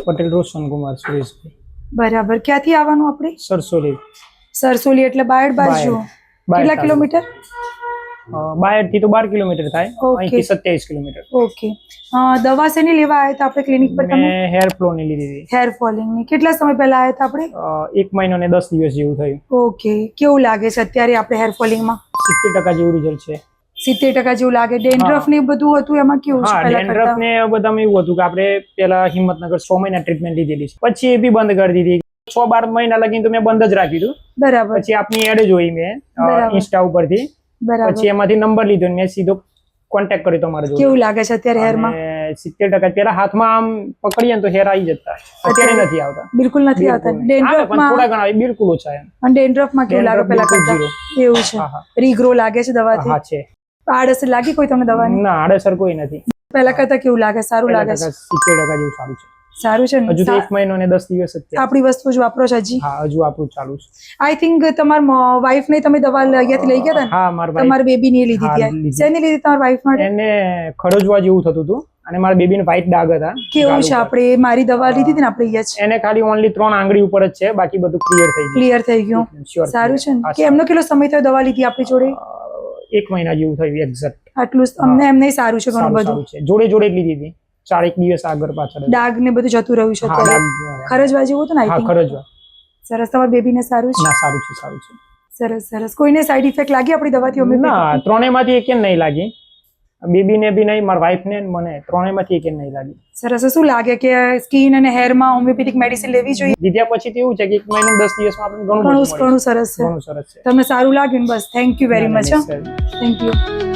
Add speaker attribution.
Speaker 1: પટેલ રોશન કુમાર સુરેશભાઈ.
Speaker 2: બરાબર. ક્યાંથી આવવાનું આપણે?
Speaker 1: સરસોલી.
Speaker 2: સરસોલી એટલે બાયડ બાજુ. કેટલા કિલોમીટર?
Speaker 1: બાયડ થી તો 12 કિલોમીટર થાય,
Speaker 2: Okay.
Speaker 1: અહીંથી 27 કિલોમીટર.
Speaker 2: ઓકે. દવા શેની લેવા આવ્યા હતા આપણે ક્લિનિક પર? તમે
Speaker 1: મેં હેર ફ્લો ની લીધી હતી.
Speaker 2: હેર ફોલિંગ ની. કેટલા સમય પહેલા આવ્યા હતા આપણે?
Speaker 1: 1 મહિનો ને 10 દિવસ જેવું થયું.
Speaker 2: ઓકે. કેવું લાગે છે અત્યારે આપણે હેર ફોલિંગ માં?
Speaker 1: 70% જેવું રિઝલ્ટ છે.
Speaker 2: 70% જેવું લાગે. ડેન્ડ્રફ ને બધું હતું એમાં કેવું છે
Speaker 1: હા,
Speaker 2: પહેલા
Speaker 1: ડેન્ડ્રફ
Speaker 2: કરતા?
Speaker 1: ને બધામાં એવું હતું કે આપણે પેલા હિંમતનગર 6 મહિના ટ્રીટમેન્ટ લીધેલી છે, પછી એ બી બંધ કરી દીધી. 6-12 મહિના લગીને તો મેં બંધ જ રાખી દીધું.
Speaker 2: બરાબર.
Speaker 1: પછી આપની એડ જોઈ મેં
Speaker 2: બરાબર.
Speaker 1: ઇન્સ્ટા ઉપરથી,
Speaker 2: બરાબર.
Speaker 1: પછી એમાંથી નંબર લીધો ને મેં સીધો કોન્ટેક્ટ કર્યો તમારો જોડે.
Speaker 2: કેવું લાગે છે અત્યારે હેર માં?
Speaker 1: 70% પેલા હાથમાં આમ પકડીએ ને તો હેર આવી જતા, અત્યારે નથી આવતા.
Speaker 2: બિલકુલ નથી આવતા.
Speaker 1: આવે
Speaker 2: ડેન્ડ્રફ
Speaker 1: પણ થોડા
Speaker 2: માં
Speaker 1: ઘણા આવે, બિલકુલ ઓછા એમ.
Speaker 2: અને ડેન્ડ્રફ માં કેવું લાગે પેલા
Speaker 1: બિલકુલ
Speaker 2: કરતા?
Speaker 1: zero.
Speaker 2: એવું છે.
Speaker 1: હા, હા.
Speaker 2: રીગ્રો લાગે છે દવાથી?
Speaker 1: હા છે.
Speaker 2: આડઅસર લાગી કોઈ તમને દવાની?
Speaker 1: ના, આડઅસર કોઈ નથી.
Speaker 2: પહેલા કરતા કેવું લાગે? સારું લાગે છે?
Speaker 1: 70% જેવું સારું છે.
Speaker 2: સારું છે ને?
Speaker 1: હજુ તો 1 મહિનો ને 10 દિવસ જ થયા.
Speaker 2: આપણી વસ્તુ જ વાપરો છો હજી?
Speaker 1: હા, હજુ આપણું ચાલુ છે.
Speaker 2: આઈ થિંક તમારા વાઈફ ને તમે દવા અહીંયાથી લઈ ગયા હતા ને?
Speaker 1: હા, મારા ભાઈ
Speaker 2: તમારી બેબી ની લીધી
Speaker 1: હા,
Speaker 2: હતી.
Speaker 1: લીધી.
Speaker 2: શેની લીધી તમારી વાઈફ માટે?
Speaker 1: એને ખરજવા જેવું થતું હતું અને મારા બેબી ને વ્હાઈટ ડાઘ હતા.
Speaker 2: કેવું
Speaker 1: ગાલ
Speaker 2: છે?
Speaker 1: ઉપર.
Speaker 2: આપણે મારી દવા લીધી હતી ને આપણે અહીંયા જ
Speaker 1: એને ખાલી ઓનલી 3 આંગળી ઉપર જ છે, બાકી બધું ક્લિયર થઈ ગયું.
Speaker 2: ક્લિયર થઈ ગયું.
Speaker 1: Sure,
Speaker 2: સારું
Speaker 1: clear.
Speaker 2: છે ને?
Speaker 1: હા,
Speaker 2: કે એમનો કેટલો સમય થયો દવા લીધી આપણી જોડે?
Speaker 1: 1 મહિના જેવું થયું એક્ઝેક્ટ.
Speaker 2: આટલું અમને એમને સારું છે ઘણું બધું.
Speaker 1: સારું છે. જોડે જોડે જ લીધી હતી, 4-1 દિવસ આગળ પાછળ.
Speaker 2: ડાઘ ને બધું જતું રહ્યું છે
Speaker 1: હા,
Speaker 2: અત્યારે.
Speaker 1: ડાઘ.
Speaker 2: ખરજવા જેવું હતું ને?
Speaker 1: હા,
Speaker 2: આઈ થિંક.
Speaker 1: ખરજવા.
Speaker 2: સરસ. તમારી બેબી ને સારું છે?
Speaker 1: ના, સારું છે, સારું છે.
Speaker 2: સરસ સરસ. કોઈને સાઈડ ઇફેક્ટ લાગી આપણી દવાથી?
Speaker 1: ના, ત્રણેયમાંથી એકે નહીં લાગી. બેબી ને બી નહીં, મારા વાઈફ ને મને ત્રણેયમાંથી એકે નહીં લાગી.
Speaker 2: સરસ. શું લાગે કે સ્કિન અને હેર માં હોમિયોપેથિક મેડિસિન લેવી જોઈએ?
Speaker 1: લીધા પછી તો એવું છે કે 1 મહિનો 10 દિવસમાં આપણે ઘણું
Speaker 2: ઘણું
Speaker 1: બધું મળે.
Speaker 2: ઘણું સરસ છે.
Speaker 1: ઘણું સરસ છે.
Speaker 2: તમને સારું લાગ્યું ને? બસ થેન્ક યુ વેરી મચ.
Speaker 1: ના, ના,
Speaker 2: થેન્ક યુ.